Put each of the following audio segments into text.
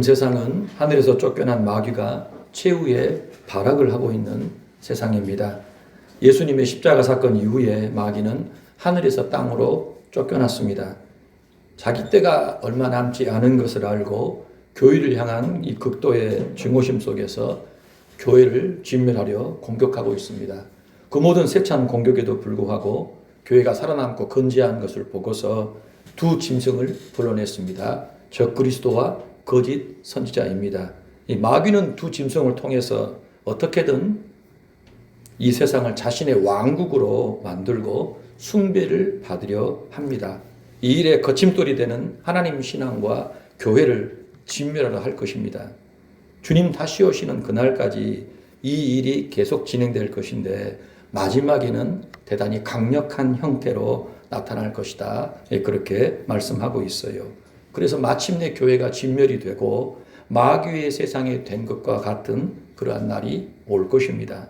세상은 하늘에서 쫓겨난 마귀가 최후의 발악을 하고 있는 세상입니다. 예수님의 십자가 사건 이후에 마귀는 하늘에서 땅으로 쫓겨났습니다. 자기 때가 얼마 남지 않은 것을 알고 교회를 향한 이 극도의 증오심 속에서 교회를 진멸하려 공격하고 있습니다. 그 모든 세찬 공격에도 불구하고 교회가 살아남고 건재한 것을 보고서 두 짐승을 불러냈습니다. 적그리스도와 거짓 선지자입니다. 이 마귀는 두 짐승을 통해서 어떻게든 이 세상을 자신의 왕국으로 만들고 숭배를 받으려 합니다. 이 일에 거침돌이 되는 하나님 신앙과 교회를 진멸하려 할 것입니다. 주님 다시 오시는 그날까지 이 일이 계속 진행될 것인데 마지막에는 대단히 강력한 형태로 나타날 것이다. 그렇게 말씀하고 있어요. 그래서 마침내 교회가 진멸이 되고 마귀의 세상이 된 것과 같은 그러한 날이 올 것입니다.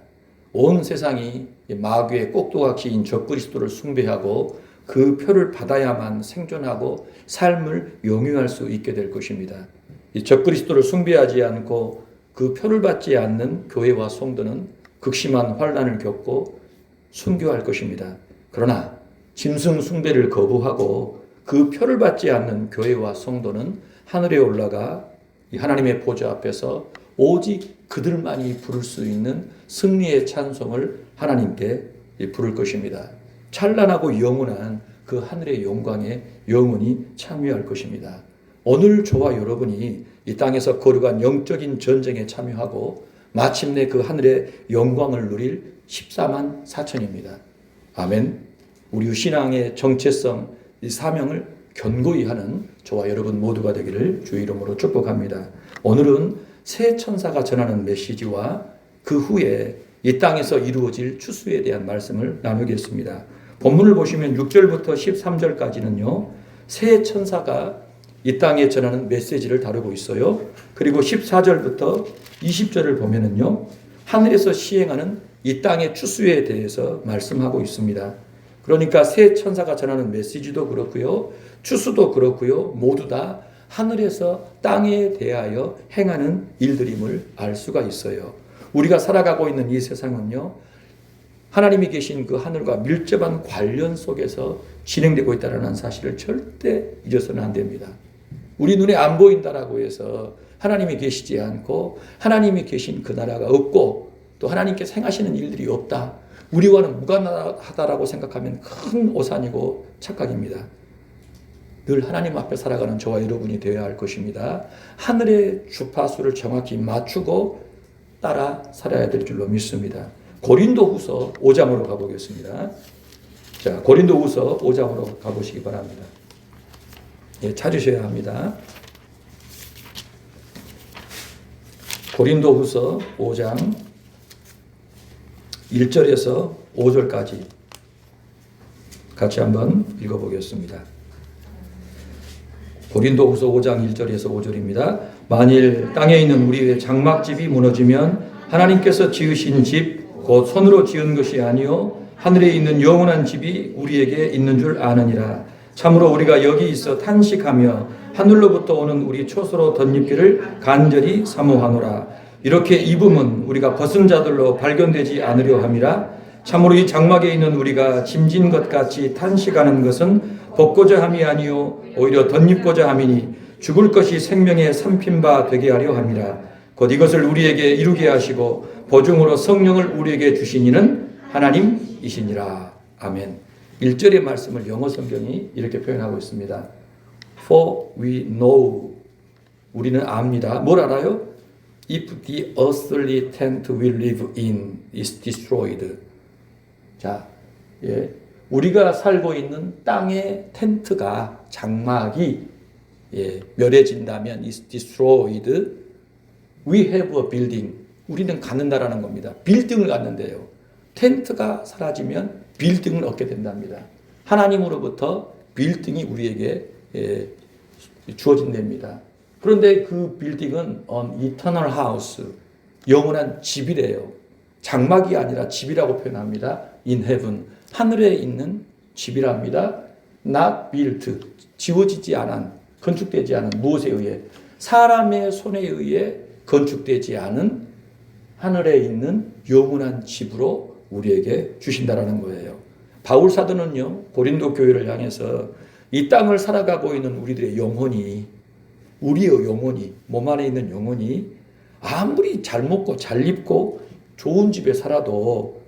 온 세상이 마귀의 꼭두각시인 적그리스도를 숭배하고 그 표를 받아야만 생존하고 삶을 영위할 수 있게 될 것입니다. 이 적그리스도를 숭배하지 않고 그 표를 받지 않는 교회와 성도는 극심한 환난을 겪고 순교할 것입니다. 그러나 짐승 숭배를 거부하고 그 표를 받지 않는 교회와 성도는 하늘에 올라가 하나님의 보좌 앞에서 오직 그들만이 부를 수 있는 승리의 찬송을 하나님께 부를 것입니다. 찬란하고 영원한 그 하늘의 영광에 영원히 참여할 것입니다. 오늘 저와 여러분이 이 땅에서 거룩한 영적인 전쟁에 참여하고 마침내 그 하늘의 영광을 누릴 14만 4천입니다. 아멘. 우리 신앙의 정체성, 이 사명을 견고히 하는 저와 여러분 모두가 되기를 주의 이름으로 축복합니다. 오늘은 새 천사가 전하는 메시지와 그 후에 이 땅에서 이루어질 추수에 대한 말씀을 나누겠습니다. 본문을 보시면 6절부터 13절까지는요. 새 천사가 이 땅에 전하는 메시지를 다루고 있어요. 그리고 14절부터 20절을 보면은요. 하늘에서 시행하는 이 땅의 추수에 대해서 말씀하고 있습니다. 그러니까 새 천사가 전하는 메시지도 그렇고요. 추수도 그렇고요. 모두 다 하늘에서 땅에 대하여 행하는 일들임을 알 수가 있어요. 우리가 살아가고 있는 이 세상은요. 하나님이 계신 그 하늘과 밀접한 관련 속에서 진행되고 있다는 사실을 절대 잊어서는 안 됩니다. 우리 눈에 안 보인다라고 해서 하나님이 계시지 않고 하나님이 계신 그 나라가 없고 또 하나님께서 행하시는 일들이 없다. 우리와는 무관하다라고 생각하면 큰 오산이고 착각입니다. 늘 하나님 앞에 살아가는 저와 여러분이 되어야 할 것입니다. 하늘의 주파수를 정확히 맞추고 따라 살아야 될 줄로 믿습니다. 고린도후서 5장으로 가보겠습니다. 자, 고린도후서 5장으로 가보시기 바랍니다. 예, 찾으셔야 합니다. 고린도후서 5장 1절에서 5절까지 같이 한번 읽어보겠습니다. 고린도후서 5장 1절에서 5절입니다. 만일 땅에 있는 우리의 장막집이 무너지면 하나님께서 지으신 집 곧 손으로 지은 것이 아니요 하늘에 있는 영원한 집이 우리에게 있는 줄 아느니라. 참으로 우리가 여기 있어 탄식하며 하늘로부터 오는 우리 초소로 덧입기를 간절히 사모하노라. 이렇게 입음은 우리가 벗은 자들로 발견되지 않으려 함이라. 참으로 이 장막에 있는 우리가 짐진 것 같이 탄식하는 것은 벗고자 함이 아니요 오히려 덧입고자 함이니 죽을 것이 생명의 삼킨바 되게 하려 함이라. 곧 이것을 우리에게 이루게 하시고 보증으로 성령을 우리에게 주신 이는 하나님이시니라. 아멘. 1절의 말씀을 영어 성경이 이렇게 표현하고 있습니다. For we know. 우리는 압니다. 뭘 알아요? If the earthly tent we live in is destroyed. 자, 예. 우리가 살고 있는 땅의 텐트가 장막이 멸해진다면 is destroyed. We have a building. 우리는 갖는다라는 겁니다. 빌딩을 갖는데요. 텐트가 사라지면 빌딩을 얻게 된답니다. 하나님으로부터 빌딩이 우리에게 주어진답니다. 그런데 그 빌딩은 an eternal house, 영원한 집이래요. 장막이 아니라 집이라고 표현합니다. in heaven, 하늘에 있는 집이랍니다. not built, 지어지지 않은, 건축되지 않은 무엇에 의해 사람의 손에 의해 건축되지 않은 하늘에 있는 영원한 집으로 우리에게 주신다라는 거예요. 바울 사도는요, 고린도 교회를 향해서 이 땅을 살아가고 있는 우리들의 영혼이, 우리의 영혼이, 몸 안에 있는 영혼이 아무리 잘 먹고 잘 입고 좋은 집에 살아도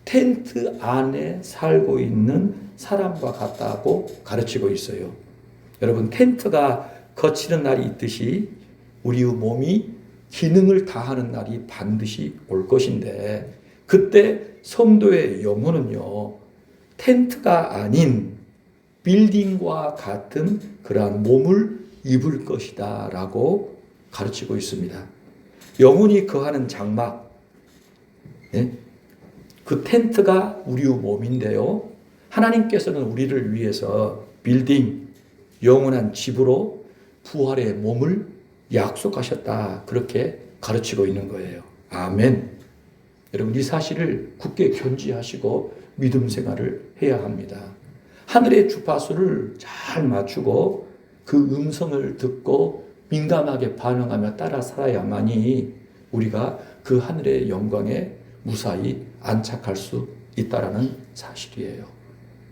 텐트 안에 살고 있는 사람과 같다고 가르치고 있어요. 여러분, 텐트가 거치는 날이 있듯이 우리의 몸이 기능을 다하는 날이 반드시 올 것인데, 그때 성도의 영혼은요, 텐트가 아닌 빌딩과 같은 그러한 몸을 입을 것이다 라고 가르치고 있습니다. 영혼이 거하는 장막, 그 텐트가 우리의 몸인데요, 하나님께서는 우리를 위해서 빌딩, 영원한 집으로 부활의 몸을 약속하셨다, 그렇게 가르치고 있는 거예요. 아멘. 여러분, 이 사실을 굳게 견지하시고 믿음 생활을 해야 합니다. 하늘의 주파수를 잘 맞추고 그 음성을 듣고 민감하게 반응하며 따라 살아야만이 우리가 그 하늘의 영광에 무사히 안착할 수 있다라는 사실이에요.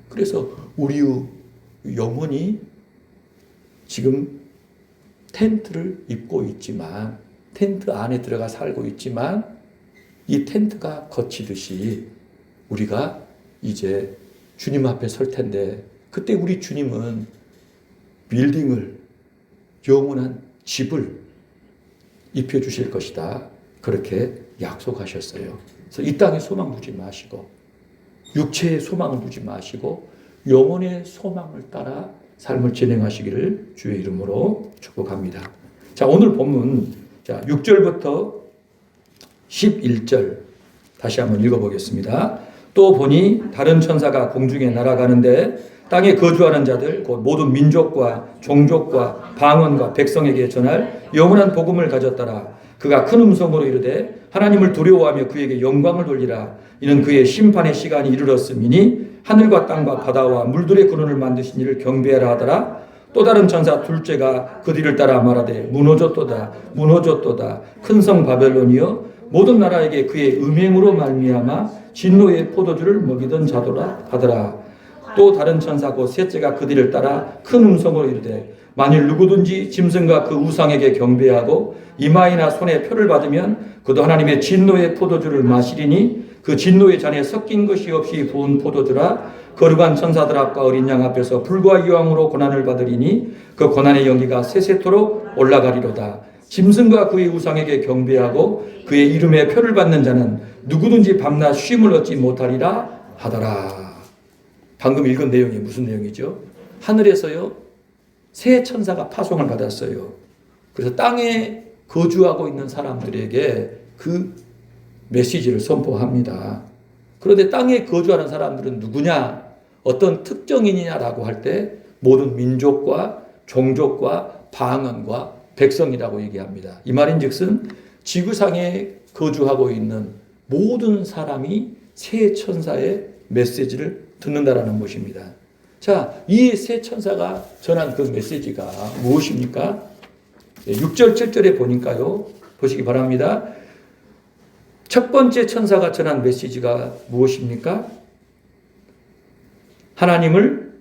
그래서 우리의 영혼이 지금 텐트를 입고 있지만, 텐트 안에 들어가 살고 있지만, 이 텐트가 거치듯이 우리가 이제 주님 앞에 설 텐데, 그때 우리 주님은 빌딩을, 영원한 집을 입혀주실 것이다, 그렇게 약속하셨어요. 그래서 이 땅에 소망 두지 마시고, 육체의 소망을 두지 마시고 영혼의 소망을 따라 삶을 진행하시기를 주의 이름으로 축복합니다. 자, 오늘 본문 6절부터 11절 다시 한번 읽어보겠습니다. 또 보니 다른 천사가 공중에 날아가는데 땅에 거주하는 자들 곧 모든 민족과 종족과 방언과 백성에게 전할 영원한 복음을 가졌더라. 그가 큰 음성으로 이르되 하나님을 두려워하며 그에게 영광을 돌리라. 이는 그의 심판의 시간이 이르렀음이니 하늘과 땅과 바다와 물들의 근원을 만드신 이를 경배하라 하더라. 또 다른 천사 둘째가 그 뒤를 따라 말하되 무너졌도다 무너졌도다 큰 성 바벨론이여 모든 나라에게 그의 음행으로 말미암아 진노의 포도주를 먹이던 자도라 하더라. 또 다른 천사 곧 셋째가 그 뒤를 따라 큰 음성으로 이르되 만일 누구든지 짐승과 그 우상에게 경배하고 이마이나 손에 표를 받으면 그도 하나님의 진노의 포도주를 마시리니 그 진노의 잔에 섞인 것이 없이 부은 포도주라. 거룩한 천사들 앞과 어린 양 앞에서 불과 유황으로 고난을 받으리니 그 고난의 연기가 세세토록 올라가리로다. 짐승과 그의 우상에게 경배하고 그의 이름에 표를 받는 자는 누구든지 밤낮 쉼을 얻지 못하리라 하더라. 방금 읽은 내용이 무슨 내용이죠? 하늘에서요, 새 천사가 파송을 받았어요. 그래서 땅에 거주하고 있는 사람들에게 그 메시지를 선포합니다. 그런데 땅에 거주하는 사람들은 누구냐? 어떤 특정인이냐라고 할 때 모든 민족과 종족과 방언과 백성이라고 얘기합니다. 이 말인즉슨 지구상에 거주하고 있는 모든 사람이 새 천사의 메시지를 듣는다라는 것입니다. 자, 이 새 천사가 전한 그 메시지가 무엇입니까? 6절, 7절에 보니까요, 보시기 바랍니다. 첫 번째 천사가 전한 메시지가 무엇입니까? 하나님을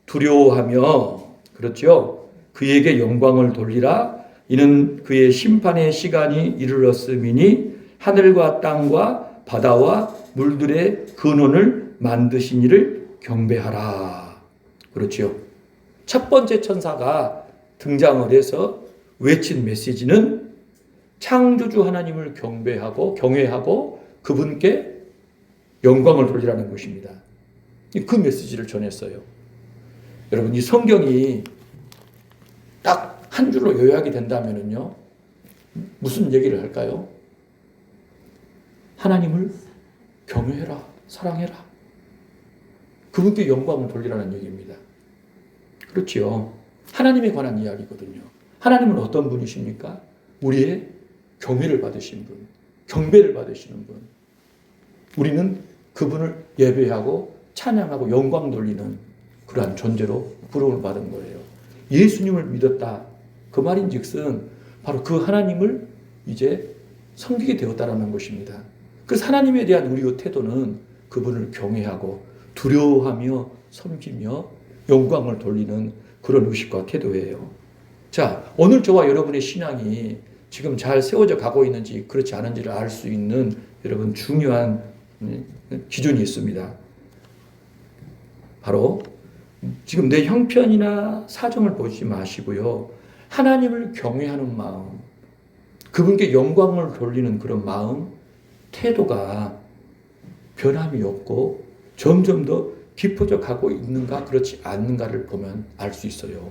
두려워하며, 그렇죠? 그에게 영광을 돌리라. 이는 그의 심판의 시간이 이르렀음이니 하늘과 땅과 바다와 물들의 근원을 만드신 이를 경배하라. 그렇죠? 첫 번째 천사가 등장을 해서 외친 메시지는 창조주 하나님을 경외하고 그분께 영광을 돌리라는 것입니다. 그 메시지를 전했어요. 여러분, 이 성경이 딱 한 줄로 요약이 된다면요, 무슨 얘기를 할까요? 하나님을 경외해라, 사랑해라, 그분께 영광을 돌리라는 얘기입니다. 그렇지요. 하나님에 관한 이야기거든요. 하나님은 어떤 분이십니까? 우리의 경외를 받으신 분, 경배를 받으시는 분. 우리는 그분을 예배하고 찬양하고 영광 돌리는 그러한 존재로 부름을 받은 거예요. 예수님을 믿었다. 그 말인즉슨 바로 그 하나님을 이제 섬기게 되었다라는 것입니다. 그래서 하나님에 대한 우리의 태도는 그분을 경외하고 두려워하며 섬기며 영광을 돌리는 그런 의식과 태도예요. 자, 오늘 저와 여러분의 신앙이 지금 잘 세워져 가고 있는지 그렇지 않은지를 알 수 있는 여러분 중요한 기준이 있습니다. 바로 지금 내 형편이나 사정을 보지 마시고요. 하나님을 경외하는 마음, 그분께 영광을 돌리는 그런 마음, 태도가 변함이 없고 점점 더 깊어져 가고 있는가 그렇지 않는가를 보면 알 수 있어요.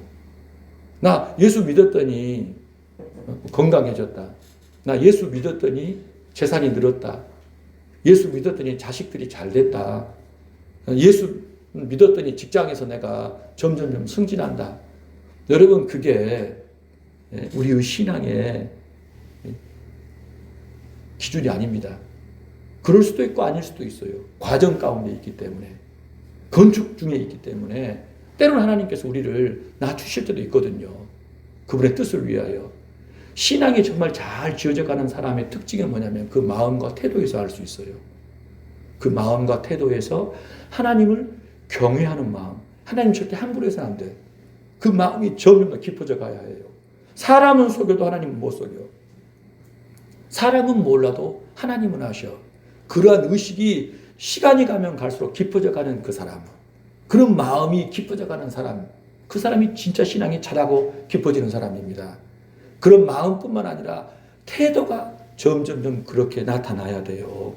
나 예수 믿었더니 건강해졌다. 나 예수 믿었더니 재산이 늘었다. 예수 믿었더니 자식들이 잘 됐다. 예수 믿었더니 직장에서 내가 점점 승진한다. 여러분, 그게 우리의 신앙의 기준이 아닙니다. 그럴 수도 있고 아닐 수도 있어요. 과정 가운데 있기 때문에, 건축 중에 있기 때문에 때로는 하나님께서 우리를 낮추실 때도 있거든요. 그분의 뜻을 위하여. 신앙이 정말 잘 지어져 가는 사람의 특징이 뭐냐면 그 마음과 태도에서 알 수 있어요. 그 마음과 태도에서 하나님을 경외하는 마음. 하나님 절대 함부로 해서는 안 돼. 그 마음이 점점 더 깊어져 가야 해요. 사람은 속여도 하나님은 못 속여. 사람은 몰라도 하나님은 아셔. 그러한 의식이 시간이 가면 갈수록 깊어져 가는 그 사람. 그런 마음이 깊어져 가는 사람. 그 사람이 진짜 신앙이 자라고 깊어지는 사람입니다. 그런 마음뿐만 아니라 태도가 점점 그렇게 나타나야 돼요.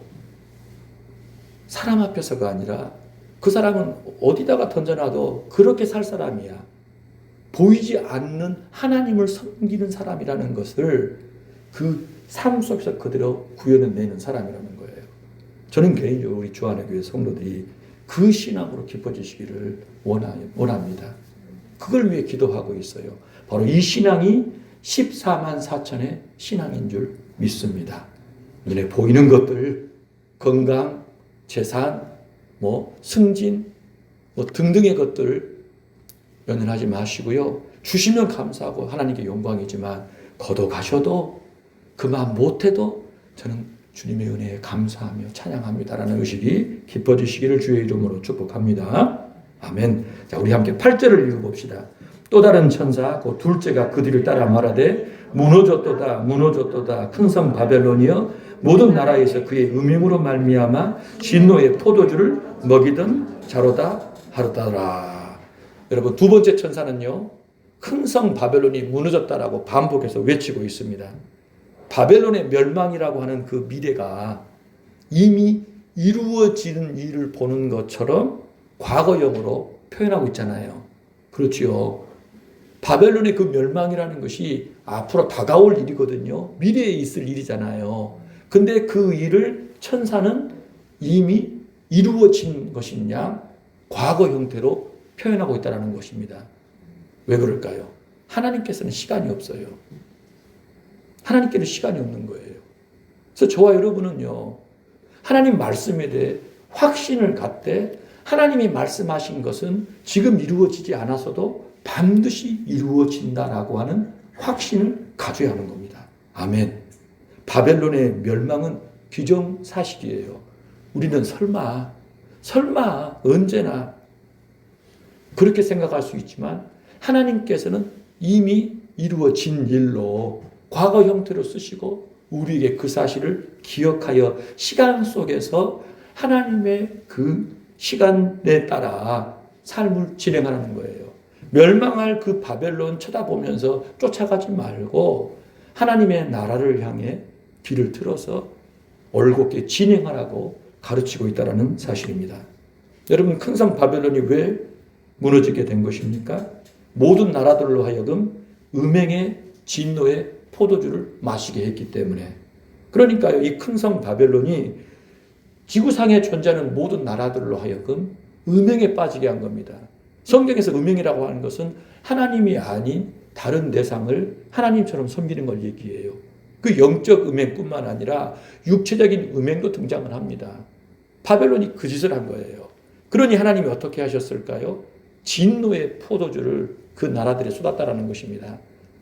사람 앞에서가 아니라 그 사람은 어디다가 던져놔도 그렇게 살 사람이야. 보이지 않는 하나님을 섬기는 사람이라는 것을 그 삶 속에서 그대로 구현해내는 사람이라는 거예요. 저는 개인적으로 우리 주안의 교회 성도들이 그 신앙으로 깊어지시기를 원합니다. 그걸 위해 기도하고 있어요. 바로 이 신앙이 14만 4천의 신앙인 줄 믿습니다. 눈에 보이는 것들, 건강, 재산, 승진, 등등의 것들 연연하지 마시고요. 주시면 감사하고 하나님께 영광이지만 거둬가셔도 그만 못해도 저는 주님의 은혜에 감사하며 찬양합니다라는 의식이 깊어지시기를 주의 이름으로 축복합니다. 아멘. 자, 우리 함께 8절을 읽어봅시다. 또 다른 천사 그 둘째가 그 뒤를 따라 말하되 무너졌도다 무너졌도다 큰 성 바벨론이여 모든 나라에서 그의 음행으로 말미암아 진노의 포도주를 먹이던 자로다 하르다라. 여러분, 두 번째 천사는요, 큰 성 바벨론이 무너졌다라고 반복해서 외치고 있습니다. 바벨론의 멸망이라고 하는 그 미래가 이미 이루어지는 일을 보는 것처럼 과거형으로 표현하고 있잖아요. 그렇지요. 바벨론의 그 멸망이라는 것이 앞으로 다가올 일이거든요. 미래에 있을 일이잖아요. 근데 그 일을 천사는 이미 이루어진 것이냐 과거 형태로 표현하고 있다는 것입니다. 왜 그럴까요? 하나님께서는 시간이 없어요. 하나님께는 시간이 없는 거예요. 그래서 저와 여러분은요, 하나님 말씀에 대해 확신을 갖되 하나님이 말씀하신 것은 지금 이루어지지 않아서도 반드시 이루어진다라고 하는 확신을 가져야 하는 겁니다. 아멘. 바벨론의 멸망은 기정사실이에요. 우리는 설마 언제나 그렇게 생각할 수 있지만 하나님께서는 이미 이루어진 일로 과거 형태로 쓰시고 우리에게 그 사실을 기억하여 시간 속에서 하나님의 그 시간에 따라 삶을 진행하는 거예요. 멸망할 그 바벨론 쳐다보면서 쫓아가지 말고 하나님의 나라를 향해 길을 틀어서 올곧게 진행하라고 가르치고 있다는 사실입니다. 여러분, 큰 성 바벨론이 왜 무너지게 된 것입니까? 모든 나라들로 하여금 음행의 진노의 포도주를 마시게 했기 때문에. 그러니까요, 이 큰 성 바벨론이 지구상에 존재하는 모든 나라들로 하여금 음행에 빠지게 한 겁니다. 성경에서 음행이라고 하는 것은 하나님이 아닌 다른 대상을 하나님처럼 섬기는 걸 얘기해요. 그 영적 음행뿐만 아니라 육체적인 음행도 등장을 합니다. 바벨론이 그 짓을 한 거예요. 그러니 하나님이 어떻게 하셨을까요? 진노의 포도주를 그 나라들에 쏟았다라는 것입니다.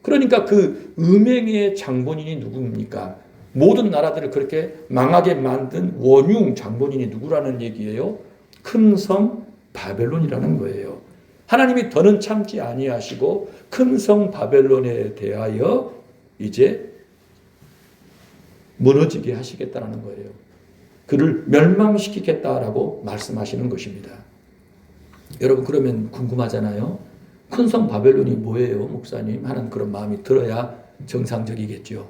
그러니까 그 음행의 장본인이 누굽니까? 모든 나라들을 그렇게 망하게 만든 원흉 장본인이 누구라는 얘기예요? 큰 성 바벨론이라는 거예요. 하나님이 더는 참지 아니하시고 큰 성 바벨론에 대하여 이제 무너지게 하시겠다라는 거예요. 그를 멸망시키겠다라고 말씀하시는 것입니다. 여러분, 그러면 궁금하잖아요. 큰 성 바벨론이 뭐예요, 목사님? 하는 그런 마음이 들어야 정상적이겠죠.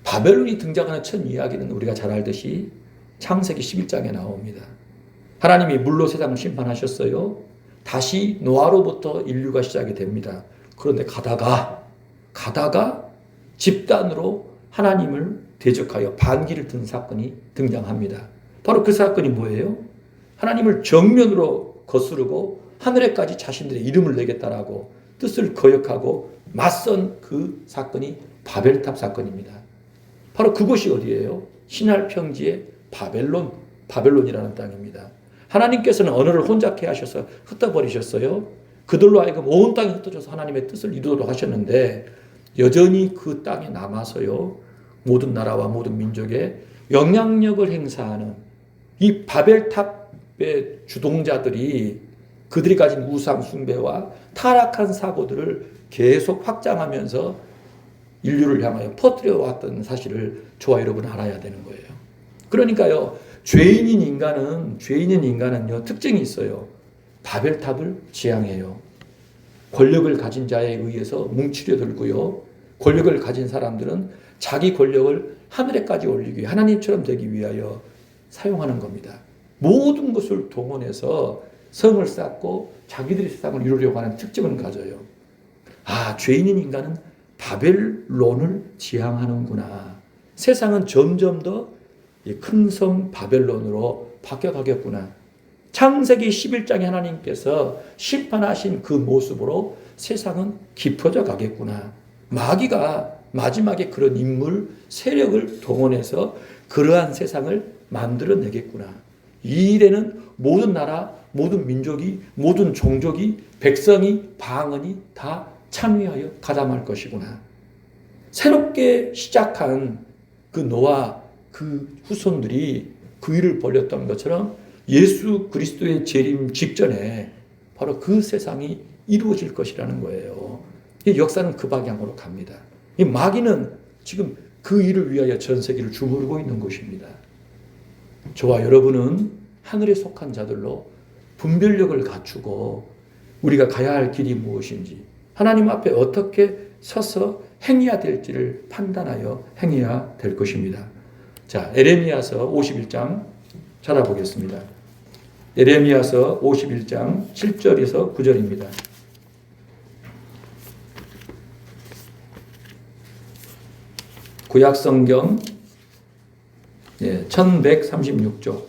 바벨론이 등장하는 첫 이야기는 우리가 잘 알듯이 창세기 11장에 나옵니다. 하나님이 물로 세상을 심판하셨어요. 다시 노아로부터 인류가 시작이 됩니다. 그런데 가다가 집단으로 하나님을 대적하여 반기를 든 사건이 등장합니다. 바로 그 사건이 뭐예요? 하나님을 정면으로 거스르고 하늘에까지 자신들의 이름을 내겠다라고 뜻을 거역하고 맞선 그 사건이 바벨탑 사건입니다. 바로 그곳이 어디예요? 신할 평지의 바벨론이라는 땅입니다. 하나님께서는 언어를 혼잡케 하셔서 흩어버리셨어요. 그들로 하여금 온 땅이 흩어져서 하나님의 뜻을 이루도록 하셨는데 여전히 그 땅에 남아서요, 모든 나라와 모든 민족에 영향력을 행사하는 이 바벨탑의 주동자들이 그들이 가진 우상 숭배와 타락한 사고들을 계속 확장하면서 인류를 향하여 퍼뜨려 왔던 사실을 저와 여러분 알아야 되는 거예요. 그러니까요, 죄인인 인간은요, 특징이 있어요. 바벨탑을 지향해요. 권력을 가진 자에 의해서 뭉치려 들고요. 권력을 가진 사람들은 자기 권력을 하늘에까지 올리기 위해 하나님처럼 되기 위하여 사용하는 겁니다. 모든 것을 동원해서 성을 쌓고 자기들이 세상을 이루려고 하는 특징을 가져요. 아, 죄인인 인간은 바벨론을 지향하는구나. 세상은 점점 더 큰 성 바벨론으로 바뀌어가겠구나. 창세기 11장에 하나님께서 심판하신 그 모습으로 세상은 깊어져 가겠구나. 마귀가 마지막에 그런 인물, 세력을 동원해서 그러한 세상을 만들어내겠구나. 이 일에는 모든 나라, 모든 민족이, 모든 종족이, 백성이, 방언이 다 참여하여 가담할 것이구나. 새롭게 시작한 그 노아, 그 후손들이 그 일을 벌였던 것처럼 예수 그리스도의 재림 직전에 바로 그 세상이 이루어질 것이라는 거예요. 이 역사는 그 방향으로 갑니다. 이 마귀는 지금 그 일을 위하여 전 세계를 주무르고 있는 것입니다. 저와 여러분은 하늘에 속한 자들로 분별력을 갖추고 우리가 가야 할 길이 무엇인지, 하나님 앞에 어떻게 서서 행해야 될지를 판단하여 행해야 될 것입니다. 자, 에레미야서 51장 찾아보겠습니다. 에레미야서 51장 7절에서 9절입니다. 구약성경 1136쪽.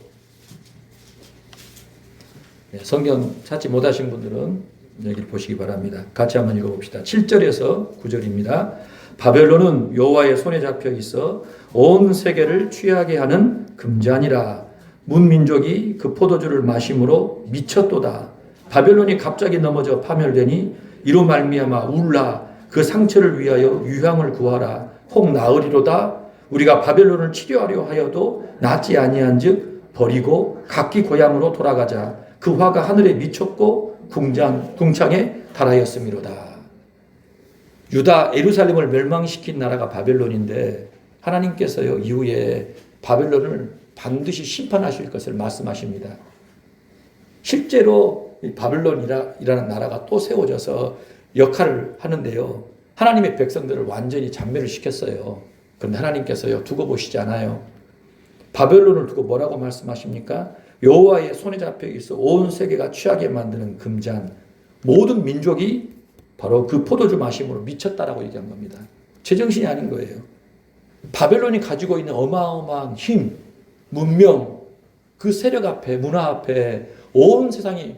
성경 찾지 못하신 분들은 여기를 보시기 바랍니다. 같이 한번 읽어봅시다. 7절에서 9절입니다. 바벨론은 여호와의 손에 잡혀 있어 온 세계를 취하게 하는 금잔이라. 문민족이 그 포도주를 마심으로 미쳤도다. 바벨론이 갑자기 넘어져 파멸되니 이로 말미암아 울라. 그 상처를 위하여 유향을 구하라. 혹 나으리로다. 우리가 바벨론을 치료하려 하여도 낫지 아니한즉 버리고 각기 고향으로 돌아가자. 그 화가 하늘에 미쳤고 궁창에 달하였음이로다. 유다 예루살렘을 멸망시킨 나라가 바벨론인데 하나님께서요, 이후에 바벨론을 반드시 심판하실 것을 말씀하십니다. 실제로 바벨론이라는 나라가 또 세워져서 역할을 하는데요, 하나님의 백성들을 완전히 잔멸을 시켰어요. 그런데 하나님께서요, 두고 보시지 않아요. 바벨론을 두고 뭐라고 말씀하십니까? 여호와의 손에 잡혀 있어 온 세계가 취하게 만드는 금잔. 모든 민족이 바로 그 포도주 마심으로 미쳤다라고 얘기한 겁니다. 제정신이 아닌 거예요. 바벨론이 가지고 있는 어마어마한 힘, 문명, 그 세력 앞에, 문화 앞에 온 세상이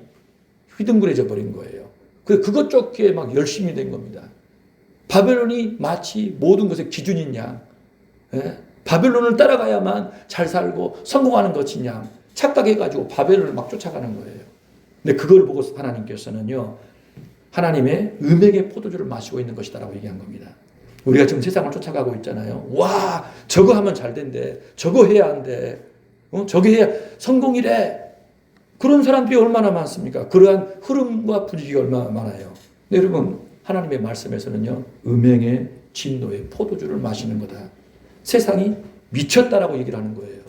휘둥그레져 버린 거예요. 그것 쫓기에 막 열심히 된 겁니다. 바벨론이 마치 모든 것의 기준인 양, 바벨론을 따라가야만 잘 살고 성공하는 것인 양 착각해가지고 바벨론을 막 쫓아가는 거예요. 근데 그걸 보고 하나님께서는요, 하나님의 음행의 포도주를 마시고 있는 것이다라고 얘기한 겁니다. 우리가 지금 세상을 쫓아가고 있잖아요. 와, 저거 하면 잘 된대. 저거 해야 한대. 저거 해야 성공이래. 그런 사람들이 얼마나 많습니까? 그러한 흐름과 분위기가 얼마나 많아요. 근데 여러분, 하나님의 말씀에서는요, 음행의 진노의 포도주를 마시는 거다. 세상이 미쳤다라고 얘기를 하는 거예요.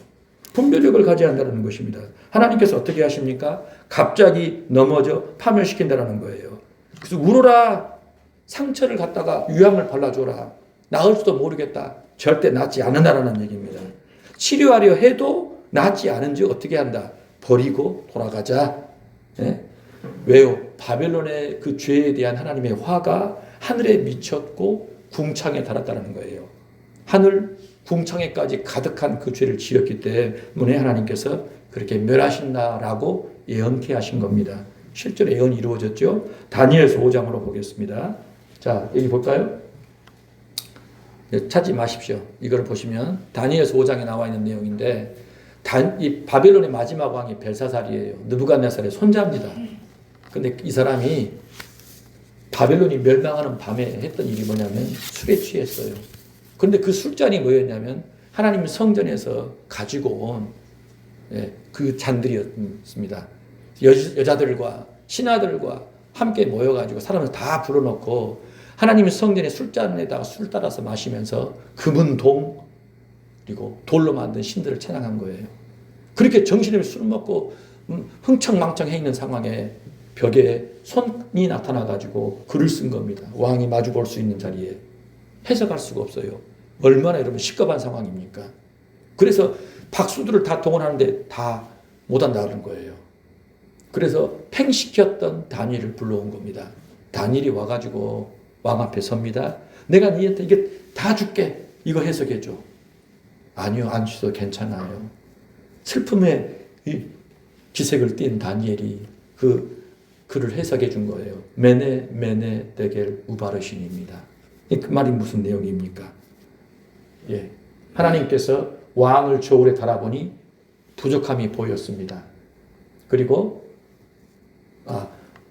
분별력을 가져야 한다는 것입니다. 하나님께서 어떻게 하십니까? 갑자기 넘어져 파멸시킨다는 거예요. 그래서 울어라. 상처를 갖다가 유향을 발라줘라. 나을지도 모르겠다. 절대 낫지 않는다라는 얘기입니다. 치료하려 해도 낫지 않은지 어떻게 한다? 버리고 돌아가자. 네? 왜요? 바벨론의 그 죄에 대한 하나님의 화가 하늘에 미쳤고 궁창에 달았다는 거예요. 하늘 궁창에까지 가득한 그 죄를 지었기 때문에 하나님께서 그렇게 멸하신다라고 예언케 하신 겁니다. 실제로 예언이 이루어졌죠. 다니엘서 5장으로 보겠습니다. 자, 여기 볼까요? 찾지 마십시오. 이걸 보시면 다니엘서 5장에 나와 있는 내용인데 이 바벨론의 마지막 왕이 벨사살이에요. 느부갓네살의 손자입니다. 근데 이 사람이 바벨론이 멸망하는 밤에 했던 일이 뭐냐면 술에 취했어요. 그런데 그 술잔이 뭐였냐면 하나님 성전에서 가지고 온 그 잔들이었습니다. 여자들과 신하들과 함께 모여가지고 사람을 다 불러놓고 하나님의 성전의 술잔에다가 술 따라서 마시면서 금은동 그리고 돌로 만든 신들을 찬양한 거예요. 그렇게 정신을 술 먹고 흥청망청해 있는 상황에 벽에 손이 나타나가지고 글을 쓴 겁니다. 왕이 마주 볼 수 있는 자리에. 해석할 수가 없어요. 얼마나 여러분 시급한 상황입니까? 그래서 박수들을 다 동원하는데 다 못한다는 거예요. 그래서 팽시켰던 다니엘을 불러온 겁니다. 다니엘이 와가지고 왕 앞에 섭니다. 내가 니한테 이게 다 줄게. 이거 해석해줘. 아니요, 안 주셔도 괜찮아요. 슬픔의 기색을 띤 다니엘이 그 글을 해석해 준 거예요. 메네 메네 데겔 우바르신입니다. 그 말이 무슨 내용입니까? 예, 하나님께서 왕을 저울에 달아보니 부족함이 보였습니다. 그리고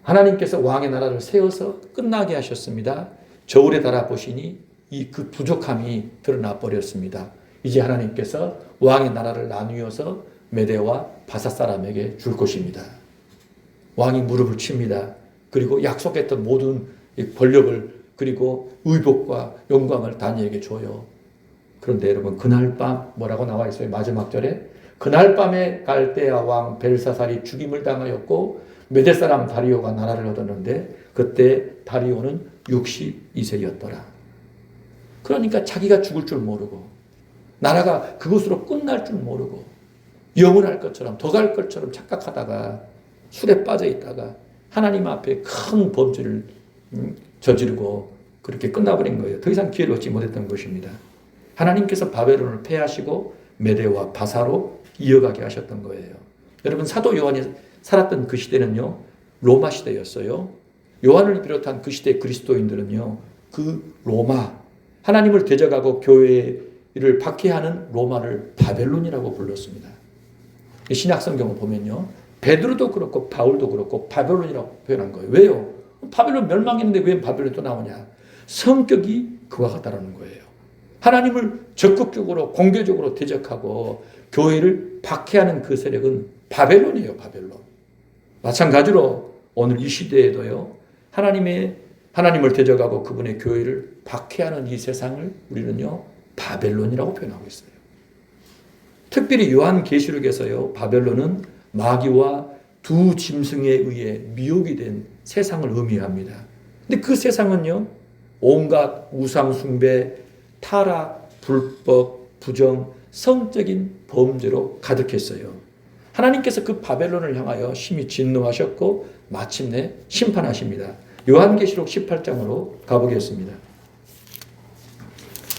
하나님께서 왕의 나라를 세워서 끝나게 하셨습니다. 저울에 달아보시니 그 부족함이 드러나 버렸습니다. 이제 하나님께서 왕의 나라를 나누어서 메대와 바사 사람에게 줄 것입니다. 왕이 무릎을 칩니다. 그리고 약속했던 모든 권력을 그리고 의복과 영광을 다니엘에게 줘요. 그런데 여러분 그날 밤 뭐라고 나와 있어요? 마지막 절에 그날 밤에 갈대아 왕 벨사살이 죽임을 당하였고 메대 사람 다리오가 나라를 얻었는데 그때 다리오는 62세였더라. 그러니까 자기가 죽을 줄 모르고 나라가 그것으로 끝날 줄 모르고 영원할 것처럼 더 갈 것처럼 착각하다가 술에 빠져 있다가 하나님 앞에 큰 범죄를 저지르고 그렇게 끝나버린 거예요. 더 이상 기회를 얻지 못했던 것입니다. 하나님께서 바벨론을 패하시고 메대와 바사로 이어가게 하셨던 거예요. 여러분 사도 요한이 살았던 그 시대는요. 로마 시대였어요. 요한을 비롯한 그 시대 그리스도인들은요. 그 로마 하나님을 대적하고 교회를 박해하는 로마를 바벨론이라고 불렀습니다. 신약 성경을 보면요. 베드로도 그렇고 바울도 그렇고 바벨론이라고 표현한 거예요. 왜요? 바벨론 멸망했는데 왜 바벨론이 또 나오냐? 성격이 그와 같다라는 거예요. 하나님을 적극적으로 공개적으로 대적하고 교회를 박해하는 그 세력은 바벨론이에요. 바벨론. 마찬가지로 오늘 이 시대에도요. 하나님을 대적하고 그분의 교회를 박해하는 이 세상을 우리는요. 바벨론이라고 표현하고 있어요. 특별히 요한계시록에서요. 바벨론은 마귀와 두 짐승에 의해 미혹이 된 세상을 의미합니다. 근데 그 세상은요. 온갖 우상 숭배, 타락, 불법, 부정, 성적인 범죄로 가득했어요. 하나님께서 그 바벨론을 향하여 심히 진노하셨고 마침내 심판하십니다. 요한계시록 18장으로 가보겠습니다.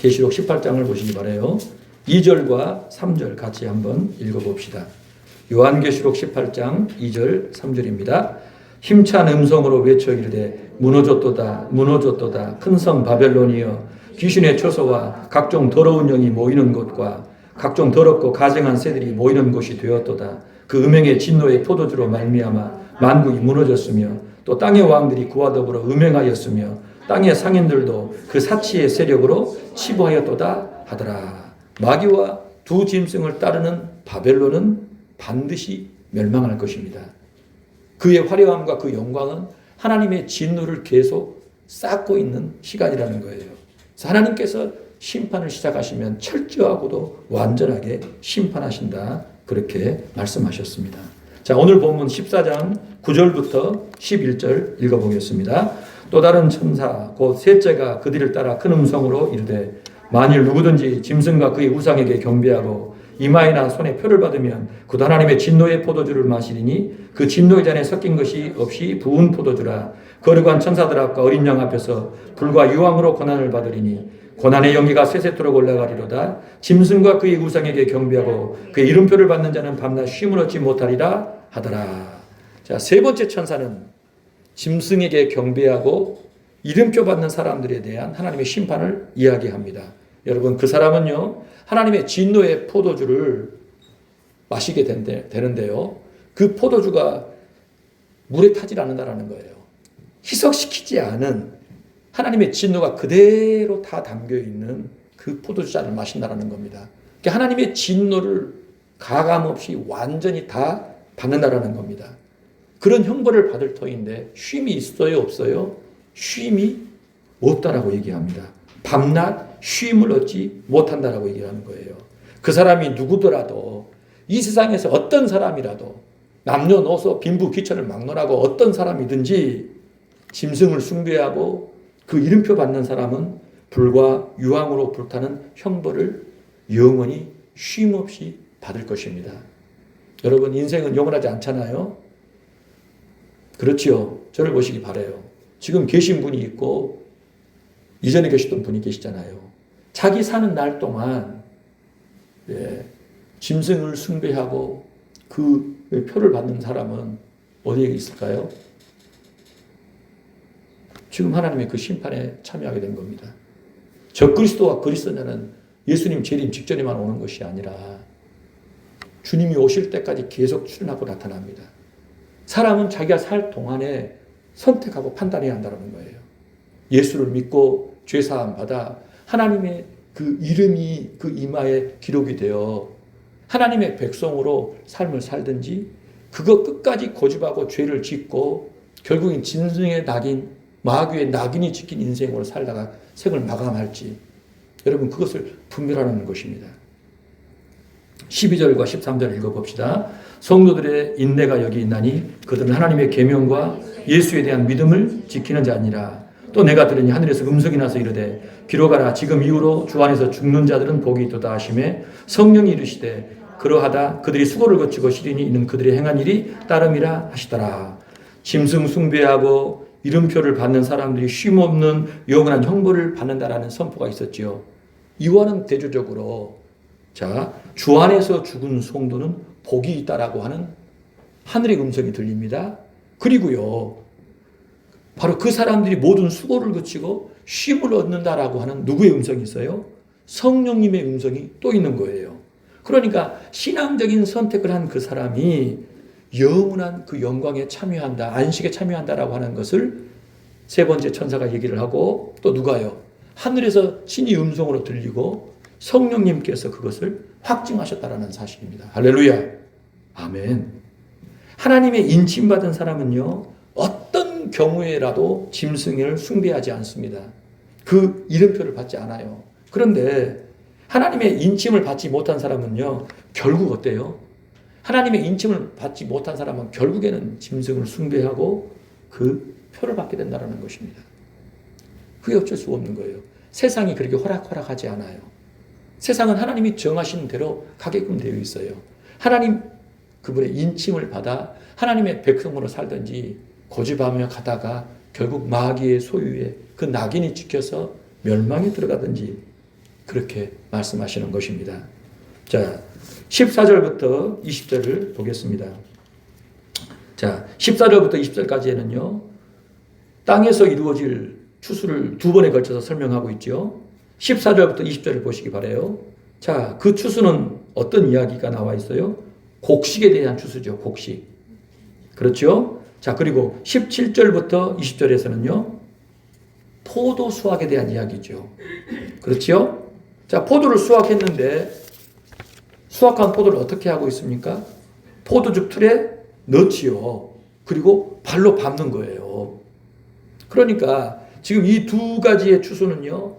계시록 18장을 보시기 바라요. 2절과 3절 같이 한번 읽어봅시다. 요한계시록 18장 2절 3절입니다. 힘찬 음성으로 외쳐 이르되 무너졌도다 무너졌도다 큰 성 바벨론이여 귀신의 처소와 각종 더러운 영이 모이는 곳과 각종 더럽고 가증한 새들이 모이는 곳이 되었도다. 그 음행의 진노의 포도주로 말미암아 만국이 무너졌으며 또 땅의 왕들이 그와 더불어 음행하였으며 땅의 상인들도 그 사치의 세력으로 치부하였도다 하더라. 마귀와 두 짐승을 따르는 바벨론은 반드시 멸망할 것입니다. 그의 화려함과 그 영광은 하나님의 진노를 계속 쌓고 있는 시간이라는 거예요. 그래서 하나님께서 심판을 시작하시면 철저하고도 완전하게 심판하신다. 그렇게 말씀하셨습니다. 자, 오늘 본문 14장 9절부터 11절 읽어보겠습니다. 또 다른 천사 곧 셋째가 그들을 따라 큰 음성으로 이르되 만일 누구든지 짐승과 그의 우상에게 경배하고 이마에나 손에 표를 받으면 곧 하나님의 진노의 포도주를 마시리니 그 진노의 잔에 섞인 것이 없이 부은 포도주라. 거룩한 천사들 앞과 어린 양 앞에서 불과 유황으로 고난을 받으리니 고난의 연기가 세세토록 올라가리로다. 짐승과 그의 우상에게 경배하고 그의 이름표를 받는 자는 밤낮 쉼을 얻지 못하리라 하더라. 자, 세 번째 천사는 짐승에게 경배하고 이름표 받는 사람들에 대한 하나님의 심판을 이야기합니다. 여러분, 그 사람은요 하나님의 진노의 포도주를 마시게 되는데요, 그 포도주가 물에 타질 않는다는 거예요. 희석시키지 않은 하나님의 진노가 그대로 다 담겨있는 그 포도주잔을 마신다는 겁니다. 그러니까 하나님의 진노를 가감없이 완전히 다 받는다는 겁니다. 그런 형벌을 받을 터인데 쉼이 있어요, 없어요? 쉼이 없다라고 얘기합니다. 밤낮 쉼을 얻지 못한다라고 얘기하는 거예요. 그 사람이 누구더라도, 이 세상에서 어떤 사람이라도, 남녀노소 빈부 귀천을 막론하고 어떤 사람이든지 짐승을 숭배하고 그 이름표 받는 사람은 불과 유황으로 불타는 형벌을 영원히 쉼없이 받을 것입니다. 여러분, 인생은 영원하지 않잖아요. 그렇지요. 저를 보시기 바라요. 지금 계신 분이 있고 이전에 계시던 분이 계시잖아요. 자기 사는 날 동안 짐승을 숭배하고 그 표를 받는 사람은 어디에 있을까요? 지금 하나님의 그 심판에 참여하게 된 겁니다. 적그리스도와 그리스도냐는 예수님 재림 직전에만 오는 것이 아니라 주님이 오실 때까지 계속 출현하고 나타납니다. 사람은 자기가 살 동안에 선택하고 판단해야 한다는 거예요. 예수를 믿고 죄사함 받아 하나님의 그 이름이 그 이마에 기록이 되어 하나님의 백성으로 삶을 살든지, 그거 끝까지 고집하고 죄를 짓고 결국엔 짐승의 낙인, 마귀의 낙인이 찍힌 인생으로 살다가 생을 마감할지, 여러분 그것을 분별하는 것입니다. 12절과 13절 읽어봅시다. 성도들의 인내가 여기 있나니 그들은 하나님의 계명과 예수에 대한 믿음을 지키는 자니라. 또 내가 들으니 하늘에서 음성이 나서 이르되 기록하라. 지금 이후로 주 안에서 죽는 자들은 복이 있도다 하시매 성령이 이르시되 그러하다 그들이 수고를 거치고 시련이 있는 그들의 행한 일이 따름이라 하시더라. 짐승 숭배하고 이름표를 받는 사람들이 쉼없는 영원한 형벌을 받는다라는 선포가 있었지요. 이와는 대조적으로 주 안에서 죽은 성도는 복이 있다라고 하는 하늘의 음성이 들립니다. 그리고요, 바로 그 사람들이 모든 수고를 거치고 쉼을 얻는다라고 하는 누구의 음성이 있어요? 성령님의 음성이 또 있는 거예요. 그러니까 신앙적인 선택을 한 그 사람이 영원한 그 영광에 참여한다, 안식에 참여한다라고 하는 것을 세 번째 천사가 얘기를 하고, 또 누가요? 하늘에서 신이 음성으로 들리고 성령님께서 그것을 확증하셨다라는 사실입니다. 할렐루야. 아멘. 하나님의 인침받은 사람은요, 어떤 경우에라도 짐승을 숭배하지 않습니다. 그 이름표를 받지 않아요. 그런데 하나님의 인침을 받지 못한 사람은요, 결국 어때요? 하나님의 인침을 받지 못한 사람은 결국에는 짐승을 숭배하고 그 표를 받게 된다는 것입니다. 그게 어쩔 수 없는 거예요. 세상이 그렇게 호락호락하지 않아요. 세상은 하나님이 정하신 대로 가게끔 되어 있어요. 하나님 그분의 인침을 받아 하나님의 백성으로 살든지 고집하며 가다가 결국 마귀의 소유에 그 낙인이 찍혀서 멸망에 들어가든지 그렇게 말씀하시는 것입니다. 자, 14절부터 20절을 보겠습니다. 자, 14절부터 20절까지는요, 땅에서 이루어질 추수를 두 번에 걸쳐서 설명하고 있죠. 14절부터 20절을 보시기 바라요. 자, 그 추수는 어떤 이야기가 나와 있어요? 곡식에 대한 추수죠. 곡식. 그렇죠? 자, 그리고 17절부터 20절에서는요, 포도 수확에 대한 이야기죠. 그렇지요? 자, 포도를 수확했는데 수확한 포도를 어떻게 하고 있습니까? 포도즙 틀에 넣지요. 그리고 발로 밟는 거예요. 그러니까 지금 이 두 가지의 추수는요,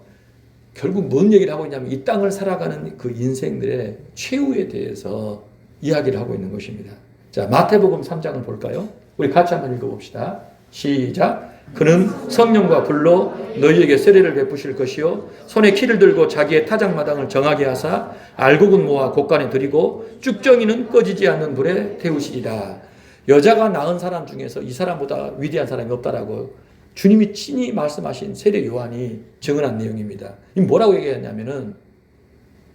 결국 뭔 얘기를 하고 있냐면 이 땅을 살아가는 그 인생들의 최후에 대해서 이야기를 하고 있는 것입니다. 자, 마태복음 3장을 볼까요? 우리 같이 한번 읽어봅시다. 시작. 그는 성령과 불로 너희에게 세례를 베푸실 것이요 손에 키를 들고 자기의 타작마당을 정하게 하사 알곡은 모아 곳간에 들이고 쭉정이는 꺼지지 않는 불에 태우시리라. 여자가 낳은 사람 중에서 이 사람보다 위대한 사람이 없다라고 주님이 친히 말씀하신 세례 요한이 증언한 내용입니다. 이 뭐라고 얘기했냐면은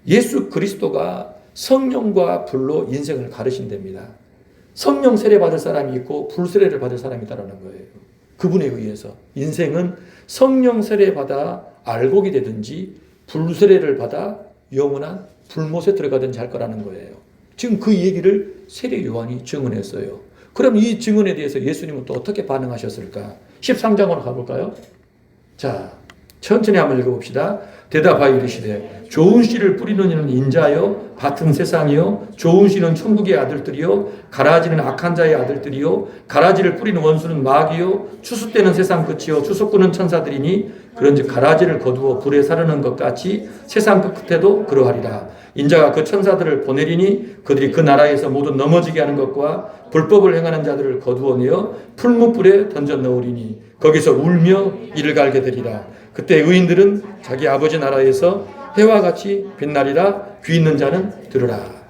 예수 그리스도가 성령과 불로 인생을 가르신답니다. 성령 세례 받을 사람이 있고 불 세례를 받을 사람이 있다라는 거예요. 그분에 의해서 인생은 성령 세례 받아 알곡이 되든지 불 세례를 받아 영원한 불못에 들어가든지 할 거라는 거예요. 지금 그 얘기를 세례 요한이 증언했어요. 그럼 이 증언에 대해서 예수님은 또 어떻게 반응하셨을까? 13장으로 가볼까요? 자, 천천히 한번 읽어봅시다. 대답하여 이르시되 좋은 씨를 뿌리는 이는 인자요 밭은 세상이요 좋은 씨는 천국의 아들들이요 가라지는 악한 자의 아들들이요 가라지를 뿌리는 원수는 마귀요 추수 때는 세상 끝이요 추수꾼은 천사들이니 그런즉 가라지를 거두어 불에 사르는 것 같이 세상 끝에도 그러하리라. 인자가 그 천사들을 보내리니 그들이 그 나라에서 모두 넘어지게 하는 것과 불법을 행하는 자들을 거두어내어 풀무불에 던져 넣으리니 거기서 울며 이를 갈게 되리라. 그때 의인들은 자기 아버지 나라에서 해와 같이 빛나리라. 귀 있는 자는 들으라.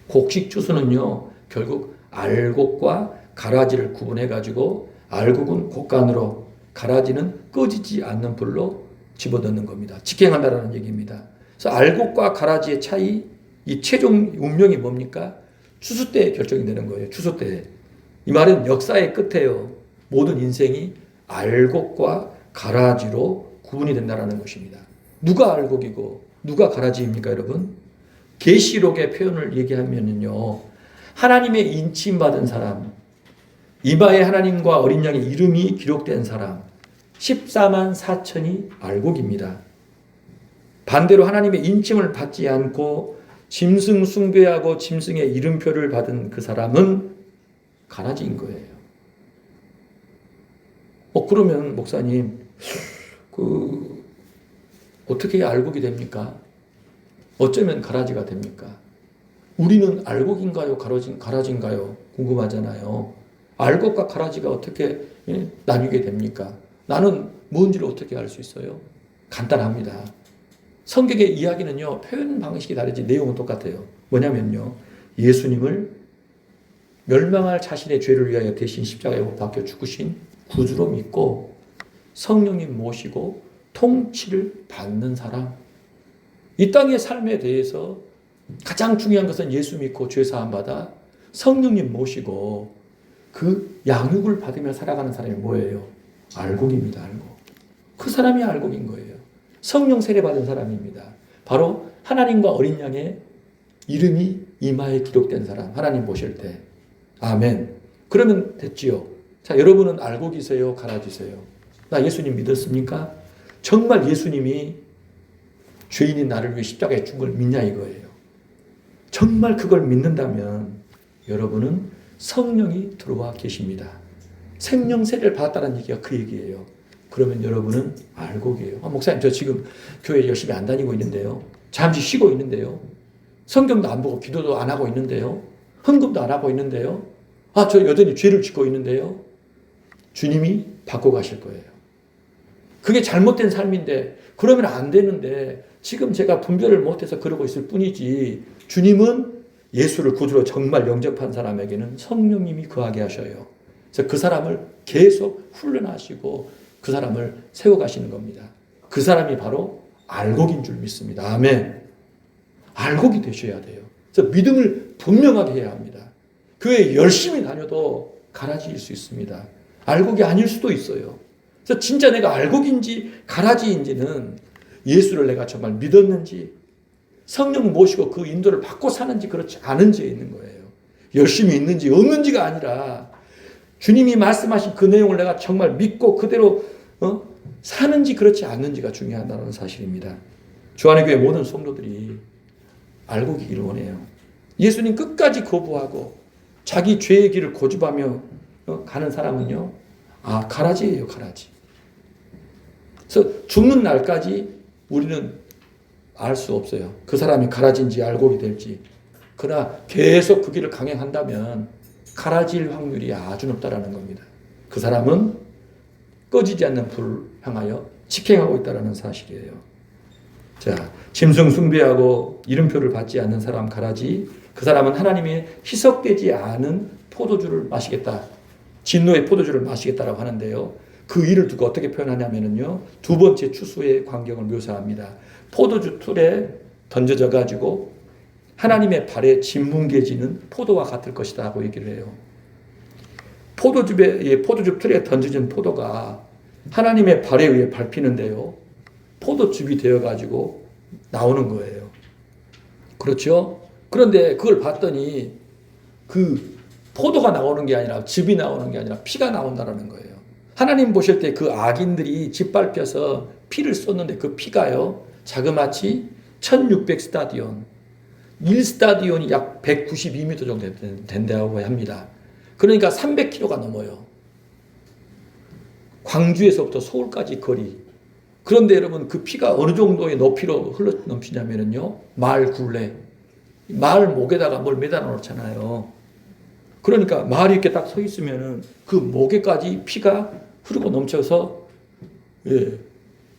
곡식 추수는요, 결국 알곡과 가라지를 구분해 가지고 알곡은 곡간으로, 가라지는 꺼지지 않는 불로 집어넣는 겁니다. 직행한다라는 얘기입니다. 그래서 알곡과 가라지의 차이, 이 최종 운명이 뭡니까? 추수 때 결정이 되는 거예요. 추수 때. 이 말은 역사의 끝에요. 모든 인생이 알곡과 가라지로 구분이 된다는 것입니다. 누가 알곡이고 누가 가라지입니까, 여러분? 계시록의 표현을 얘기하면요, 하나님의 인침 받은 사람, 이마에 하나님과 어린 양의 이름이 기록된 사람 14만 4천이 알곡입니다. 반대로 하나님의 인침을 받지 않고 짐승 숭배하고 짐승의 이름표를 받은 그 사람은 가라지인 거예요. 그러면 목사님, 어떻게 알곡이 됩니까? 어쩌면 가라지가 됩니까? 우리는 알곡인가요? 가라지인가요? 궁금하잖아요. 알곡과 가라지가 어떻게 나뉘게 됩니까? 나는 뭔지를 어떻게 알 수 있어요? 간단합니다. 성경의 이야기는요, 표현 방식이 다르지 내용은 똑같아요. 뭐냐면요, 예수님을 멸망할 자신의 죄를 위하여 대신 십자가에 못 박혀 죽으신 구주로 믿고 성령님 모시고 통치를 받는 사람. 이 땅의 삶에 대해서 가장 중요한 것은 예수 믿고 죄 사함 받아 성령님 모시고 그 양육을 받으며 살아가는 사람이 뭐예요? 알곡입니다. 알곡. 그 사람이 알곡인 거예요. 성령 세례 받은 사람입니다. 바로 하나님과 어린 양의 이름이 이마에 기록된 사람. 하나님 보실 때. 아멘. 그러면 됐지요. 자, 여러분은 알곡이세요? 가라지세요? 나 예수님 믿었습니까? 정말 예수님이 죄인인 나를 위해 십자가에 죽은 걸 믿냐 이거예요. 정말 그걸 믿는다면 여러분은 성령이 들어와 계십니다. 생명 세례를 받았다는 얘기가 그 얘기예요. 그러면 여러분은 알곡이에요. 목사님, 저 지금 교회 열심히 안 다니고 있는데요. 잠시 쉬고 있는데요. 성경도 안 보고 기도도 안 하고 있는데요. 헌금도 안 하고 있는데요. 저 여전히 죄를 짓고 있는데요. 주님이 바꿔가실 거예요. 그게 잘못된 삶인데, 그러면 안 되는데, 지금 제가 분별을 못해서 그러고 있을 뿐이지, 주님은 예수를 구주로 정말 영접한 사람에게는 성령님이 거하게 하셔요. 그래서 그 사람을 계속 훈련하시고 그 사람을 세워가시는 겁니다. 그 사람이 바로 알곡인 줄 믿습니다. 아멘. 알곡이 되셔야 돼요. 그래서 믿음을 분명하게 해야 합니다. 교회 열심히 다녀도 가라지일 수 있습니다. 알곡이 아닐 수도 있어요. 그래서 진짜 내가 알곡인지 가라지인지는 예수를 내가 정말 믿었는지, 성령 모시고 그 인도를 받고 사는지 그렇지 않은지에 있는 거예요. 열심히 있는지 없는지가 아니라 주님이 말씀하신 그 내용을 내가 정말 믿고 그대로 사는지 그렇지 않는지가 중요하다는 사실입니다. 주안의 교회 모든 성도들이 알고 계기를 원해요. 예수님 끝까지 거부하고 자기 죄의 길을 고집하며 가는 사람은요, 가라지예요, 가라지. 그래서 죽는 날까지 우리는 알 수 없어요. 그 사람이 가라지인지 알곡이 될지. 그러나 계속 그 길을 강행한다면 가라질 확률이 아주 높다라는 겁니다. 그 사람은 꺼지지 않는 불을 향하여 직행하고 있다는 사실이에요. 자, 짐승 숭배하고 이름표를 받지 않는 사람 가라지, 그 사람은 하나님의 희석되지 않은 포도주를 마시겠다. 진노의 포도주를 마시겠다라고 하는데요. 그 일을 두고 어떻게 표현하냐면요. 두 번째 추수의 광경을 묘사합니다. 포도주 틀에 던져져 가지고 하나님의 발에 짓뭉개지는 포도와 같을 것이다 하고 얘기를 해요. 포도주 틀에 던져진 포도가 하나님의 발에 의해 밟히는데요. 포도즙이 되어가지고 나오는 거예요. 그렇죠? 그런데 그걸 봤더니 그 포도가 나오는 게 아니라 즙이 나오는 게 아니라 피가 나온다는 거예요. 하나님 보실 때 그 악인들이 짓밟혀서 피를 쏟는데 그 피가요. 자그마치 1600 스타디온, 1스타디온이 약 192m 정도 된다고 합니다. 그러니까 300km가 넘어요. 광주에서부터 서울까지 거리. 그런데 여러분 그 피가 어느 정도의 높이로 흘러 넘치냐면요. 말 굴레. 말 목에다가 뭘 매달아 놓잖아요. 그러니까 말이 이렇게 딱 서 있으면은 그 목에까지 피가 흐르고 넘쳐서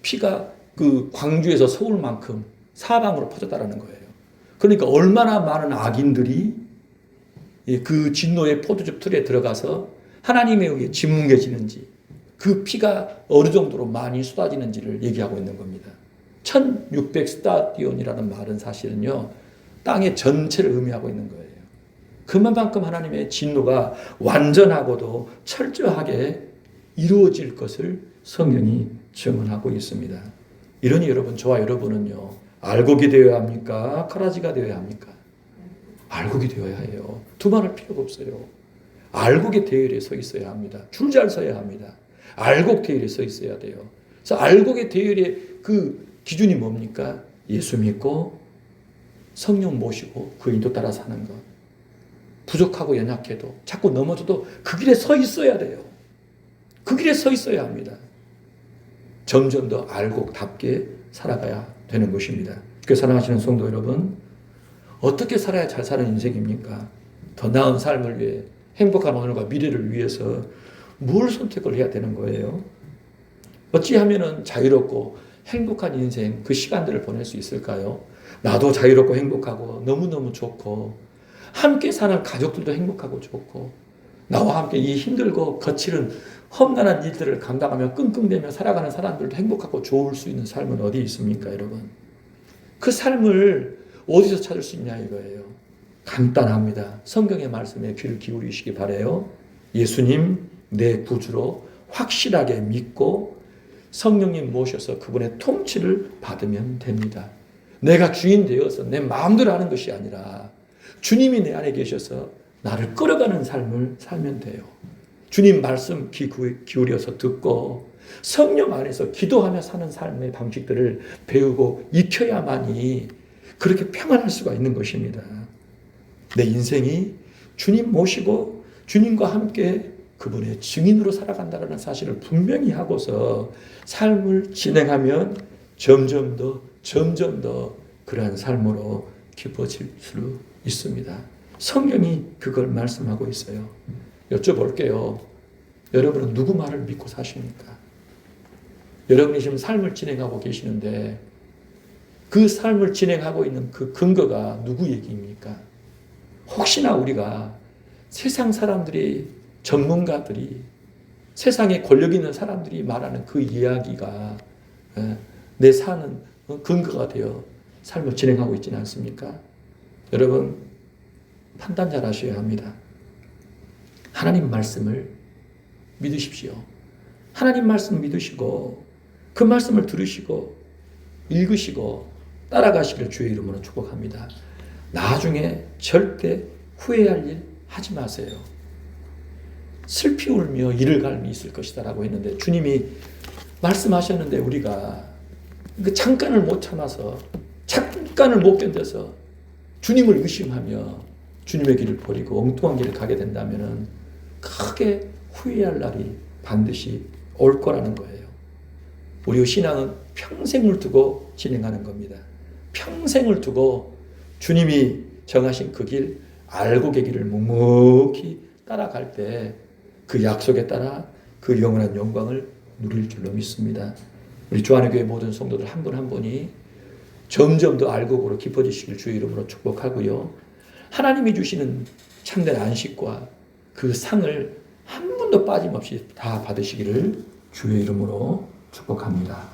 피가 그 광주에서 서울만큼 사방으로 퍼졌다라는 거예요. 그러니까 얼마나 많은 악인들이 그 진노의 포도즙 틀에 들어가서 하나님에 의해 짓뭉개지는지 그 피가 어느 정도로 많이 쏟아지는지를 얘기하고 있는 겁니다. 1600 스타디온이라는 말은 사실은요. 땅의 전체를 의미하고 있는 거예요. 그만큼 하나님의 진노가 완전하고도 철저하게 이루어질 것을 성경이 증언하고 있습니다. 이러니 여러분, 저와 여러분은요. 알곡이 되어야 합니까? 가라지가 되어야 합니까? 알곡이 되어야 해요. 두말할 필요가 없어요. 알곡의 대열에 서 있어야 합니다. 줄 잘 서야 합니다. 알곡 대열에 서 있어야 돼요. 그래서 알곡의 대열의 그 기준이 뭡니까? 예수 믿고 성령 모시고 그 인도 따라 사는 것. 부족하고 연약해도 자꾸 넘어져도 그 길에 서 있어야 돼요. 그 길에 서 있어야 합니다. 점점 더 알곡답게 살아가야 되는 것입니다. 그 사랑하시는 성도 여러분, 어떻게 살아야 잘 사는 인생입니까? 더 나은 삶을 위해, 행복한 오늘과 미래를 위해서 뭘 선택을 해야 되는 거예요? 어찌하면 자유롭고 행복한 인생, 그 시간들을 보낼 수 있을까요? 나도 자유롭고 행복하고 너무너무 좋고 함께 사는 가족들도 행복하고 좋고 나와 함께 이 힘들고 거칠은 험난한 일들을 감당하며 끙끙대며 살아가는 사람들도 행복하고 좋을 수 있는 삶은 어디 있습니까, 여러분? 그 삶을 어디서 찾을 수 있냐 이거예요. 간단합니다. 성경의 말씀에 귀를 기울이시기 바라요. 예수님 내 구주로 확실하게 믿고 성령님 모셔서 그분의 통치를 받으면 됩니다. 내가 주인 되어서 내 마음대로 하는 것이 아니라 주님이 내 안에 계셔서 나를 끌어가는 삶을 살면 돼요. 주님 말씀 귀 기울여서 듣고 성령 안에서 기도하며 사는 삶의 방식들을 배우고 익혀야만이 그렇게 평안할 수가 있는 것입니다. 내 인생이 주님 모시고 주님과 함께 그분의 증인으로 살아간다는 사실을 분명히 하고서 삶을 진행하면 점점 더 그러한 삶으로 깊어질 수 있습니다. 성경이 그걸 말씀하고 있어요. 여쭤볼게요. 여러분은 누구 말을 믿고 사십니까? 여러분이 지금 삶을 진행하고 계시는데 그 삶을 진행하고 있는 그 근거가 누구 얘기입니까? 혹시나 우리가 세상 사람들이, 전문가들이, 세상에 권력 있는 사람들이 말하는 그 이야기가 내 사는 근거가 되어 삶을 진행하고 있지는 않습니까? 여러분, 판단 잘 하셔야 합니다. 하나님 말씀을 믿으십시오. 하나님 말씀 믿으시고 그 말씀을 들으시고 읽으시고 따라가시기를 주의 이름으로 축복합니다. 나중에 절대 후회할 일 하지 마세요. 슬피 울며 이를 갈미 있을 것이다 라고 했는데, 주님이 말씀하셨는데 우리가 그 잠깐을 못 참아서, 잠깐을 못 견뎌서 주님을 의심하며 주님의 길을 버리고 엉뚱한 길을 가게 된다면 크게 후회할 날이 반드시 올 거라는 거예요. 우리의 신앙은 평생을 두고 진행하는 겁니다. 평생을 두고 주님이 정하신 그 길, 알고 계기를 묵묵히 따라갈 때 그 약속에 따라 그 영원한 영광을 누릴 줄로 믿습니다. 우리 주안의 교회 모든 성도들 한 분 한 분이 점점 더 알곡으로 깊어지시길 주의 이름으로 축복하고요. 하나님이 주시는 참된 안식과 그 상을 한 번도 빠짐없이 다 받으시기를 주의 이름으로 축복합니다.